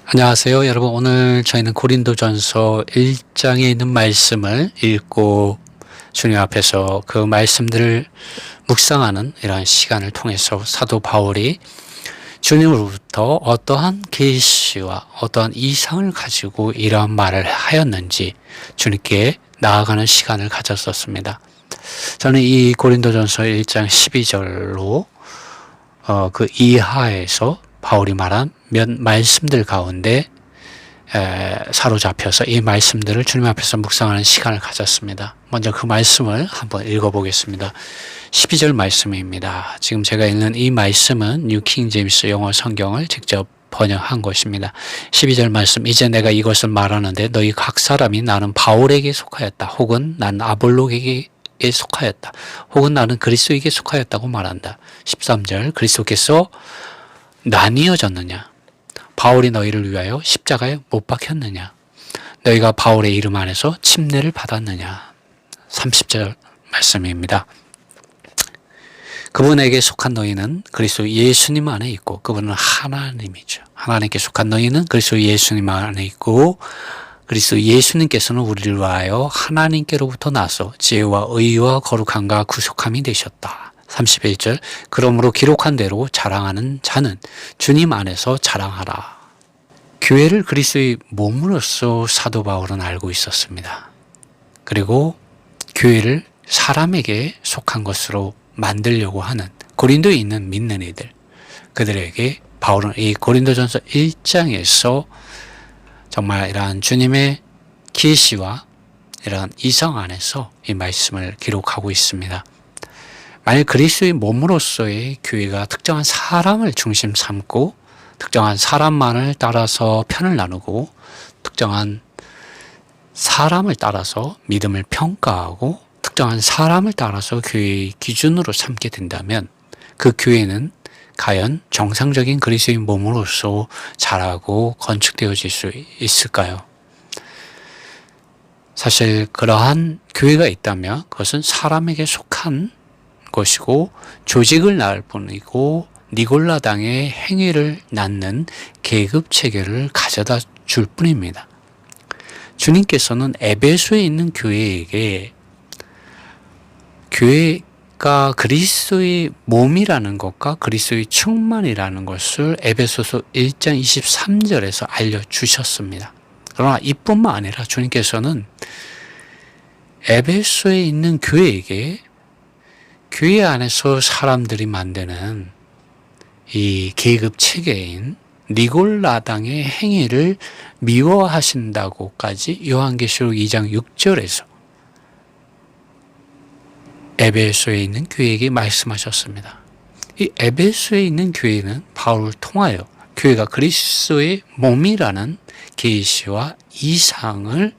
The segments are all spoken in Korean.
안녕하세요. 여러분, 오늘 저희는 고린도전서 1장에 있는 말씀을 읽고 주님 앞에서 그 말씀들을 묵상하는 이러한 시간을 통해서 사도 바울이 주님으로부터 어떠한 계시와 어떠한 이상을 가지고 이러한 말을 하였는지 주님께 나아가는 시간을 가졌었습니다. 저는 이 고린도전서 1장 12절로 그 이하에서 바울이 말한 몇 말씀들 가운데 사로잡혀서 이 말씀들을 주님 앞에서 묵상하는 시간을 가졌습니다. 먼저 그 말씀을 한번 읽어보겠습니다. 12절 말씀입니다. 지금 제가 읽는 이 말씀은 뉴 킹 제임스 영어 성경을 직접 번역한 것입니다. 12절 말씀, 이제 내가 이것을 말하는데 너희 각 사람이 나는 바울에게 속하였다, 혹은 나는 아볼로에게 속하였다, 혹은 나는 그리스도에게 속하였다고 말한다. 13절, 그리스도께서 나뉘어졌느냐? 바울이 너희를 위하여 십자가에 못 박혔느냐? 너희가 바울의 이름 안에서 침례를 받았느냐? 30절 말씀입니다. 그분에게 속한 너희는 그리스도 예수님 안에 있고, 그분은 하나님이죠. 하나님께 속한 너희는 그리스도 예수님 안에 있고, 그리스도 예수님께서는 우리를 위하여 하나님께로부터 나서 지혜와 의와 거룩함과 구속함이 되셨다. 31절, 그러므로 기록한 대로 자랑하는 자는 주님 안에서 자랑하라. 교회를 그리스도의 몸으로서 사도 바울은 알고 있었습니다. 그리고 교회를 사람에게 속한 것으로 만들려고 하는 고린도에 있는 믿는 이들, 그들에게 바울은 이 고린도전서 1장에서 정말 이러한 주님의 계시와 이러한 이상 안에서 이 말씀을 기록하고 있습니다. 만약 그리스도의 몸으로서의 교회가 특정한 사람을 중심 삼고 특정한 사람만을 따라서 편을 나누고 특정한 사람을 따라서 믿음을 평가하고 특정한 사람을 따라서 교회의 기준으로 삼게 된다면 그 교회는 과연 정상적인 그리스도의 몸으로서 자라고 건축되어질 수 있을까요? 사실 그러한 교회가 있다면 그것은 사람에게 속한 것이고 조직을 낳을 뿐이고 니골라당의 행위를 낳는 계급 체계를 가져다 줄 뿐입니다. 주님께서는 에베소에 있는 교회에게 교회가 그리스도의 몸이라는 것과 그리스도의 충만이라는 것을 에베소서 1장 23절에서 알려주셨습니다. 그러나 이뿐만 아니라 주님께서는 에베소에 있는 교회에게 교회 안에서 사람들이 만드는 이 계급 체계인 니골라당의 행위를 미워하신다고까지 요한계시록 2장 6절에서 에베소에 있는 교회에게 말씀하셨습니다. 이 에베소에 있는 교회는 바울을 통하여 교회가 그리스도의 몸이라는 계시와 이상을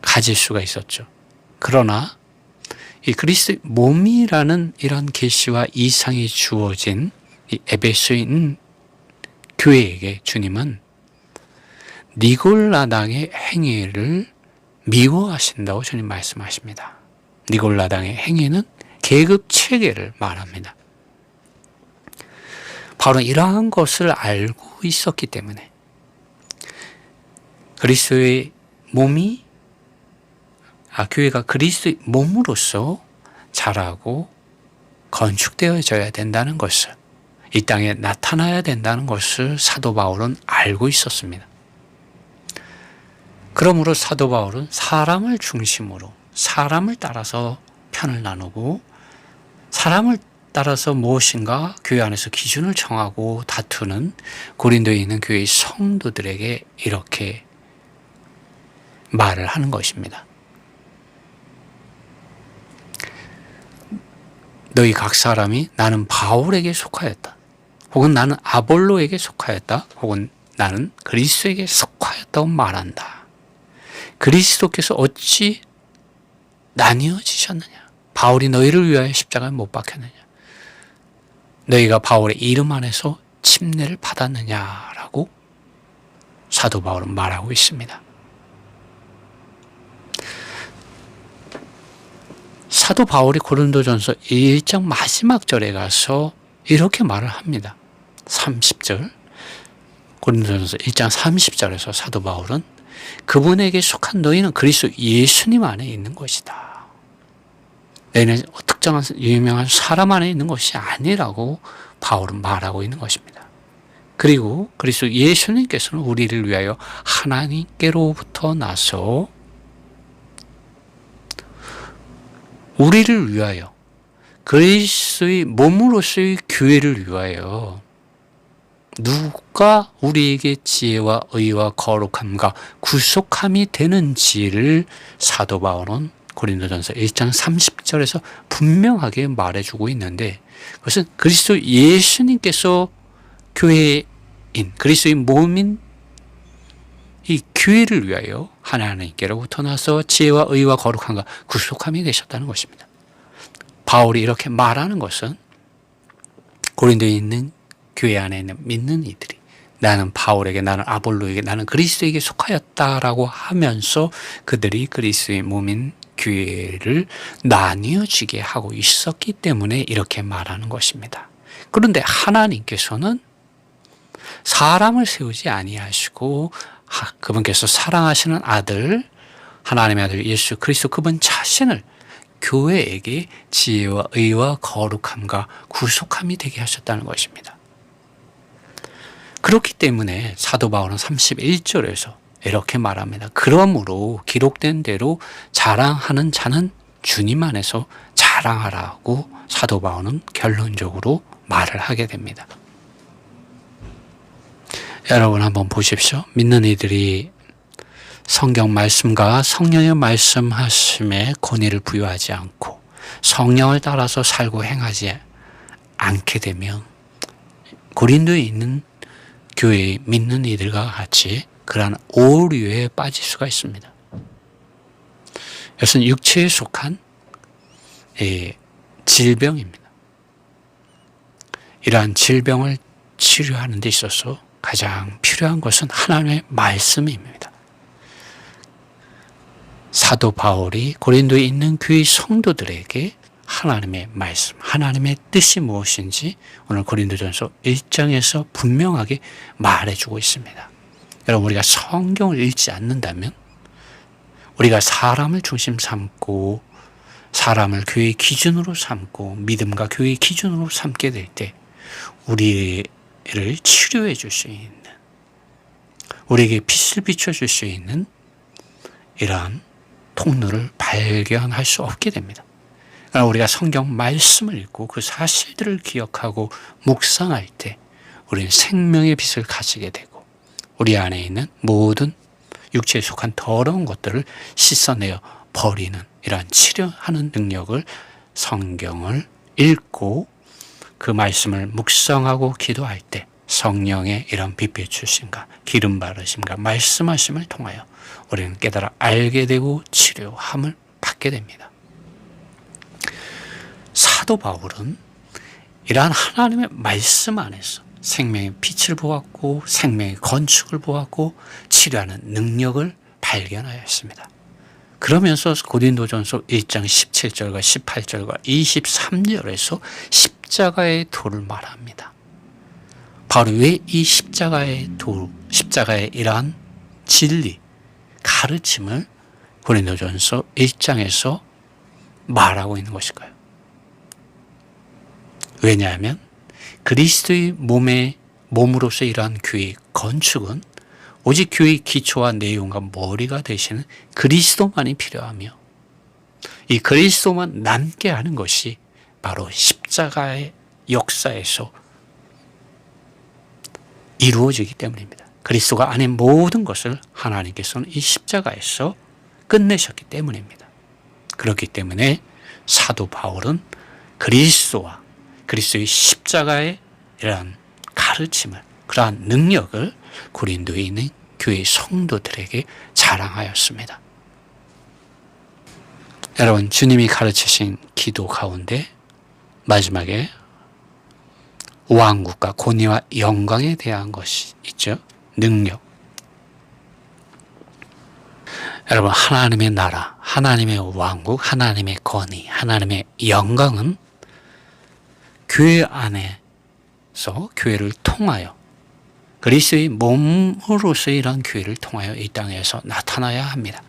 가질 수가 있었죠. 그러나 이 그리스도의 몸이라는 이런 계시와 이상이 주어진 이 에베소에 있는 교회에게 주님은 니골라당의 행위를 미워하신다고 주님 말씀하십니다. 니골라당의 행위는 계급 체계를 말합니다. 바로 이러한 것을 알고 있었기 때문에 그리스도의 몸이 교회가 그리스도의 몸으로서 자라고 건축되어져야 된다는 것을, 이 땅에 나타나야 된다는 것을 사도 바울은 알고 있었습니다. 그러므로 사도 바울은 사람을 중심으로 사람을 따라서 편을 나누고 사람을 따라서 무엇인가 교회 안에서 기준을 정하고 다투는 고린도에 있는 교회의 성도들에게 이렇게 말을 하는 것입니다. 너희 각 사람이 나는 바울에게 속하였다, 혹은 나는 아볼로에게 속하였다, 혹은 나는 그리스도에게 속하였다고 말한다. 그리스도께서 어찌 나뉘어지셨느냐? 바울이 너희를 위하여 십자가에 못 박혔느냐? 너희가 바울의 이름 안에서 침례를 받았느냐라고 사도 바울은 말하고 있습니다. 사도 바울이 고린도전서 1장 마지막 절에 가서 이렇게 말을 합니다. 30절, 고린도전서 1장 30절에서 사도 바울은 그분에게 속한 너희는 그리스도 예수님 안에 있는 것이다. 너희는 특정한 유명한 사람 안에 있는 것이 아니라고 바울은 말하고 있는 것입니다. 그리고 그리스도 예수님께서는 우리를 위하여 하나님께로부터 나서 우리를 위하여 그리스도의 몸으로서의 교회를 위하여 누가 우리에게 지혜와 의와 거룩함과 구속함이 되는지를 사도 바울은 고린도전서 1장 30절에서 분명하게 말해주고 있는데, 그것은 그리스도 예수님께서 교회인 그리스도의 몸인 이 교회를 위하여 하나님께로부터 나서 지혜와 의와 거룩함과 구속함이 되셨다는 것입니다. 바울이 이렇게 말하는 것은 고린도에 있는 교회 안에 있는 믿는 이들이 나는 바울에게, 나는 아볼로에게, 나는 그리스도에게 속하였다라고 하면서 그들이 그리스도의 몸인 교회를 나뉘어지게 하고 있었기 때문에 이렇게 말하는 것입니다. 그런데 하나님께서는 사람을 세우지 아니하시고 그분께서 사랑하시는 아들, 하나님의 아들 예수 그리스도 그분 자신을 교회에게 지혜와 의와 거룩함과 구속함이 되게 하셨다는 것입니다. 그렇기 때문에 사도 바울은 31절에서 이렇게 말합니다. 그러므로 기록된 대로 자랑하는 자는 주님 안에서 자랑하라고 사도 바울은 결론적으로 말을 하게 됩니다. 여러분 한번 보십시오. 믿는 이들이 성경 말씀과 성령의 말씀하심에 권위를 부여하지 않고 성령을 따라서 살고 행하지 않게 되면 고린도에 있는 교회의 믿는 이들과 같이 그러한 오류에 빠질 수가 있습니다. 이것은 육체에 속한 질병입니다. 이러한 질병을 치료하는 데 있어서 가장 필요한 것은 하나님의 말씀입니다. 사도 바울이 고린도에 있는 교회 성도들에게 하나님의 말씀, 하나님의 뜻이 무엇인지 오늘 고린도전서 1장에서 분명하게 말해주고 있습니다. 여러분, 우리가 성경을 읽지 않는다면 우리가 사람을 중심 삼고 사람을 교회의 기준으로 삼고 믿음과 교회의 기준으로 삼게 될 때 우리를 치료해 줄 수 있는, 우리에게 빛을 비춰줄 수 있는 이러한 통로를 발견할 수 없게 됩니다. 우리가 성경 말씀을 읽고 그 사실들을 기억하고 묵상할 때 우리는 생명의 빛을 가지게 되고 우리 안에 있는 모든 육체에 속한 더러운 것들을 씻어내어 버리는 이러한 치료하는 능력을 성경을 읽고 그 말씀을 묵상하고 기도할 때 성령의 이런 빛 비추심과 기름 바르심과 말씀하심을 통하여 우리는 깨달아 알게 되고 치료함을 받게 됩니다. 사도 바울은 이러한 하나님의 말씀 안에서 생명의 빛을 보았고 생명의 건축을 보았고 치료하는 능력을 발견하였습니다. 그러면서 고린도전서 1장 17절과 18절과 23절에서 십자가의 도를 말합니다. 바로 왜 이 십자가의 도, 십자가의 이러한 진리, 가르침을 고린도전서 1장에서 말하고 있는 것일까요? 왜냐하면 그리스도의 몸으로서 이러한 교회의 건축은 오직 교회의 기초와 내용과 머리가 되시는 그리스도만이 필요하며 이 그리스도만 남게 하는 것이 바로 십자가의 역사에서 이루어지기 때문입니다. 그리스도가 아닌 모든 것을 하나님께서는 이 십자가에서 끝내셨기 때문입니다. 그렇기 때문에 사도 바울은 그리스도와 그리스도의 십자가의 이러한 가르침을, 그러한 능력을 고린도에 있는 교회 성도들에게 자랑하였습니다. 여러분, 주님이 가르치신 기도 가운데 마지막에 왕국과 권위와 영광에 대한 것이 있죠. 능력. 여러분, 하나님의 나라, 하나님의 왕국, 하나님의 권위, 하나님의 영광은 교회 안에서 교회를 통하여 그리스도의 몸으로서의 이런 교회를 통하여 이 땅에서 나타나야 합니다.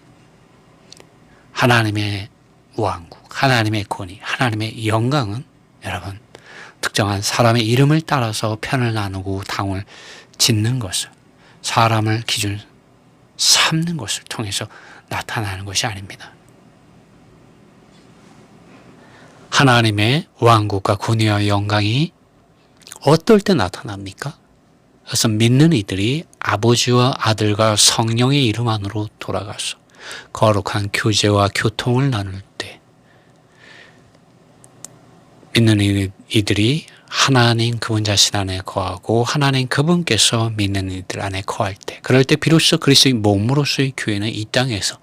하나님의 왕국, 하나님의 권위, 하나님의 영광은 여러분 특정한 사람의 이름을 따라서 편을 나누고 당을 짓는 것을, 사람을 기준 삼는 것을 통해서 나타나는 것이 아닙니다. 하나님의 왕국과 권위와 영광이 어떨 때 나타납니까? 그래서 믿는 이들이 아버지와 아들과 성령의 이름 안으로 돌아가서 거룩한 교제와 교통을 나눌 때, 믿는 이들이 하나님 그분 자신 안에 거하고 하나님 그분께서 믿는 이들 안에 거할 때, 그럴 때 비로소 그리스도의 몸으로서의 교회는 이 땅에서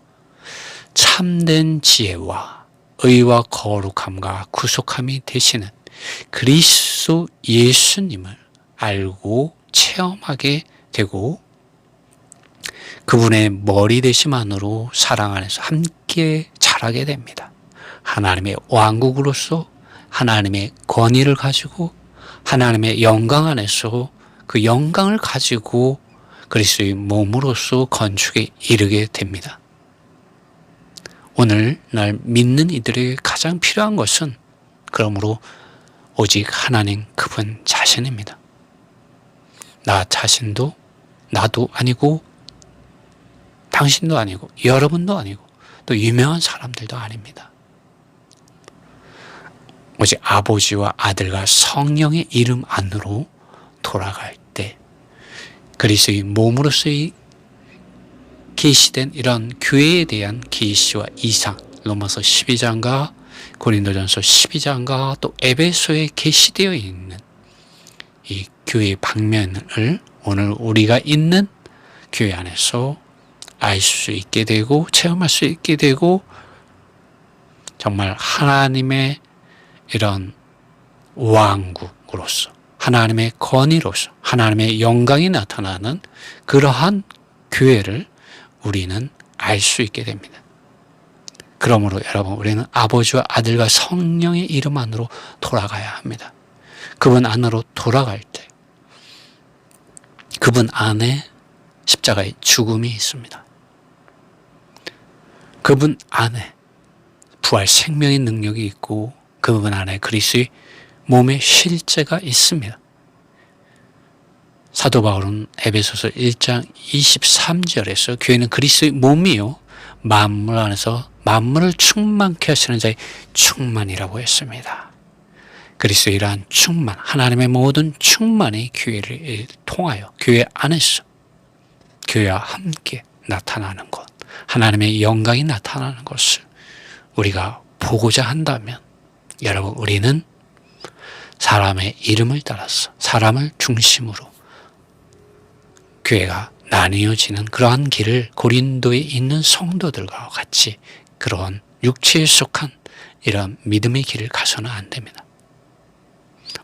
참된 지혜와 의와 거룩함과 구속함이 되시는 그리스도 예수님을 알고 체험하게 되고 그분의 머리 되심만으로 사랑 안에서 함께 자라게 됩니다. 하나님의 왕국으로서 하나님의 권위를 가지고 하나님의 영광 안에서 그 영광을 가지고 그리스도의 몸으로서 건축에 이르게 됩니다. 오늘날 믿는 이들에게 가장 필요한 것은 그러므로 오직 하나님 그분 자신입니다. 나 자신도 나도 아니고 당신도 아니고 여러분도 아니고 또 유명한 사람들도 아닙니다. 오직 아버지와 아들과 성령의 이름 안으로 돌아갈 때 그리스도의 몸으로서의 계시된 이런 교회에 대한 계시와 이상, 로마서 12장과 고린도전서 12장과 또 에베소에 계시되어 있는 이 교회의 방면을 오늘 우리가 있는 교회 안에서 알 수 있게 되고 체험할 수 있게 되고 정말 하나님의 이런 왕국으로서 하나님의 권위로서 하나님의 영광이 나타나는 그러한 교회를 우리는 알 수 있게 됩니다. 그러므로 여러분 우리는 아버지와 아들과 성령의 이름 안으로 돌아가야 합니다. 그분 안으로 돌아갈 때 그분 안에 십자가의 죽음이 있습니다. 그분 안에 부활 생명의 능력이 있고 그분 안에 그리스도의 몸의 실제가 있습니다. 사도 바울은 에베소서 1장 23절에서 교회는 그리스도의 몸이요 만물 안에서 만물을 충만케 하시는 자의 충만이라고 했습니다. 그리스도의 이러한 충만, 하나님의 모든 충만이 교회를 통하여 교회 안에서 교회와 함께 나타나는 것, 하나님의 영광이 나타나는 것을 우리가 보고자 한다면 여러분 우리는 사람의 이름을 따라서 사람을 중심으로 교회가 나뉘어지는 그러한 길을 고린도에 있는 성도들과 같이 그런 육체에 속한 이런 믿음의 길을 가서는 안 됩니다.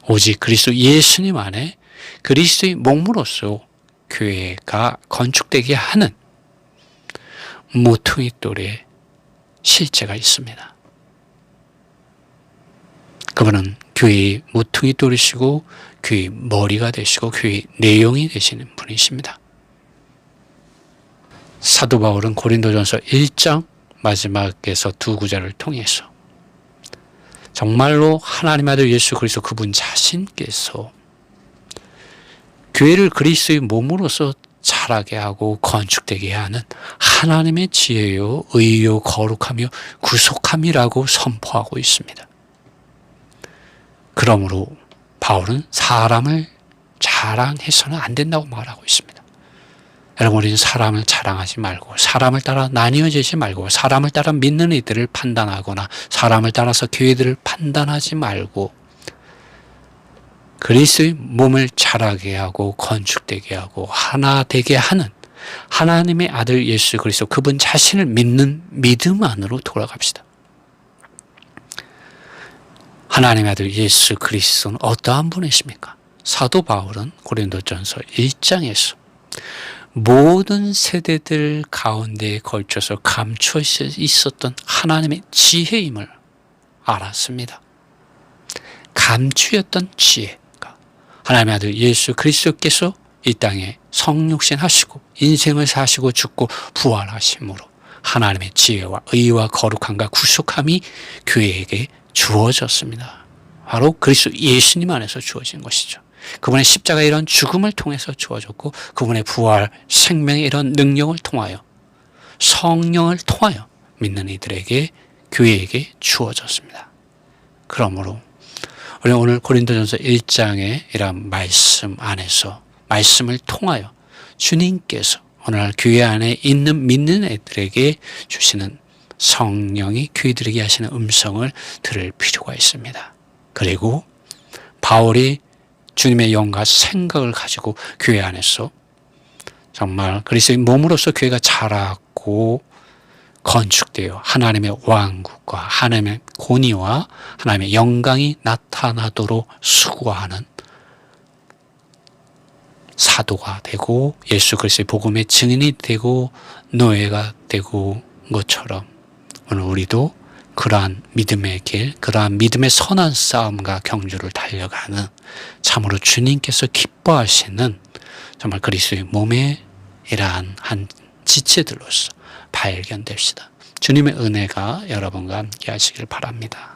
오직 그리스도 예수님 안에 그리스도의 몸으로서 교회가 건축되게 하는 모퉁이 돌의 실제가 있습니다. 그분은 교회의 모퉁이 돌이시고 교회의 머리가 되시고 교회의 내용이 되시는 분이십니다. 사도 바울은 고린도전서 1장 마지막에서 두 구절을 통해서 정말로 하나님 아들 예수 그리스도 그분 자신께서 교회를 그리스도의 몸으로서 자라게 하고 건축되게 하는 하나님의 지혜요 의요 거룩하며 구속함이라고 선포하고 있습니다. 그러므로 바울은 사람을 자랑해서는 안 된다고 말하고 있습니다. 여러분 우리는 사람을 자랑하지 말고 사람을 따라 나뉘어지지 말고 사람을 따라 믿는 이들을 판단하거나 사람을 따라서 교회들을 판단하지 말고 그리스도의 몸을 자라게 하고 건축되게 하고 하나 되게 하는 하나님의 아들 예수 그리스도 그분 자신을 믿는 믿음 안으로 돌아갑시다. 하나님의 아들 예수 그리스도는 어떠한 분이십니까? 사도 바울은 고린도전서 1장에서 모든 세대들 가운데에 걸쳐서 감춰 있었던 하나님의 지혜임을 알았습니다. 감추었던 지혜가 하나님의 아들 예수 그리스도께서 이 땅에 성육신 하시고 인생을 사시고 죽고 부활하심으로 하나님의 지혜와 의와 거룩함과 구속함이 교회에게 주어졌습니다. 바로 그리스도 예수님 안에서 주어진 것이죠. 그분의 십자가의 이런 죽음을 통해서 주어졌고 그분의 부활, 생명의 이런 능력을 통하여 성령을 통하여 믿는 이들에게 교회에게 주어졌습니다. 그러므로 우리 오늘 고린도전서 1장의 이런 말씀 안에서 말씀을 통하여 주님께서 오늘날 교회 안에 있는 믿는 애들에게 주시는 성령이 교회들에게 하시는 음성을 들을 필요가 있습니다. 그리고 바울이 주님의 영과 생각을 가지고 교회 안에서 정말 그리스도의 몸으로서 교회가 자라고 건축되어 하나님의 왕국과 하나님의 권위와 하나님의 영광이 나타나도록 수고하는 사도가 되고 예수 그리스도의 복음의 증인이 되고 노예가 되고 것처럼 오늘 우리도 그러한 믿음의 길, 그러한 믿음의 선한 싸움과 경주를 달려가는 참으로 주님께서 기뻐하시는 정말 그리스도의 몸의 이러한 한 지체들로서 발견됩시다. 주님의 은혜가 여러분과 함께 하시길 바랍니다.